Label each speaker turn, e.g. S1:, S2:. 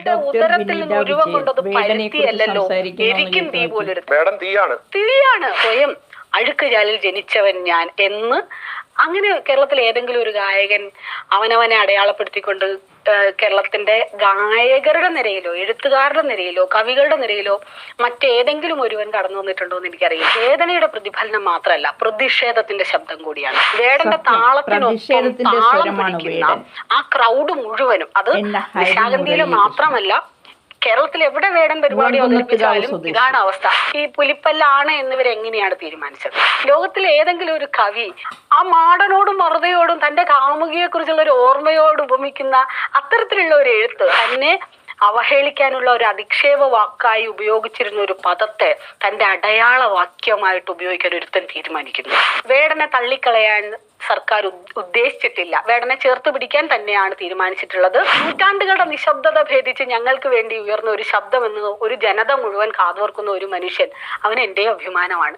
S1: വേടന്റെ ഉദരത്തിൽ നിന്ന് ഉരുവം കൊണ്ടത് പരുത്തിയല്ലോ, എരിക്കും തീ പോലൊരു തീയാണ്. സ്വയം അഴുക്കുചാലിൽ ജനിച്ചവൻ ഞാൻ എന്ന് അങ്ങനെ കേരളത്തിൽ ഏതെങ്കിലും ഒരു ഗായകൻ അവനവനെ അടയാളപ്പെടുത്തിക്കൊണ്ട് കേരളത്തിന്റെ ഗായകരുടെ നിരയിലോ എഴുത്തുകാരുടെ നിരയിലോ കവികളുടെ നിരയിലോ മറ്റേതെങ്കിലും ഒരുവൻ കടന്നു വന്നിട്ടുണ്ടോ എന്ന് എനിക്കറിയില്ല. വേദനയുടെ പ്രതിഫലനം മാത്രമല്ല, പ്രതിഷേധത്തിന്റെ ശബ്ദം കൂടിയാണ്. വേടന്റെ താളത്തിനൊപ്പം താളം പിടിക്കുന്ന ആ ക്രൗഡ് മുഴുവനും, അത് നിശാഗന്ധിയില് മാത്രമല്ല കേരളത്തിൽ എവിടെ വേടൻ പരിപാടി അവതരിപ്പിച്ചാലും ഇതാണ് അവസ്ഥ. ഈ പുലിപ്പല്ലാണ് എന്നിവരെങ്ങനെയാണ് തീരുമാനിച്ചത്? ലോകത്തിൽ ഏതെങ്കിലും ഒരു കവി ആ മാടനോടും മറുതയോടും തന്റെ കാമുകിയെ കുറിച്ചുള്ള ഒരു ഓർമ്മയോട് ഉപമിക്കുന്ന അത്തരത്തിലുള്ള ഒരു എഴുത്ത് തന്നെ അവഹേളിക്കാനുള്ള ഒരു അധിക്ഷേപ വാക്കായി ഉപയോഗിച്ചിരുന്ന ഒരു പദത്തെ തന്റെ അടയാള വാക്യമായിട്ട് ഉപയോഗിക്കാൻ ഒരുത്തൻ തീരുമാനിക്കുന്നു. വേടനെ തള്ളിക്കളയാൻ സർക്കാർ ഉദ്ദേശിച്ചിട്ടില്ല. വേടനെ ചേർത്ത് പിടിക്കാൻ തന്നെയാണ് തീരുമാനിച്ചിട്ടുള്ളത്. നൂറ്റാണ്ടുകളുടെ നിശബ്ദത ഭേദിച്ച് ഞങ്ങൾക്ക് വേണ്ടി ഉയർന്ന ഒരു ശബ്ദമെന്ന് ഒരു ജനത മുഴുവൻ കാതോർക്കുന്ന ഒരു മനുഷ്യൻ, അവൻ എന്റെ അഭിമാനമാണ്.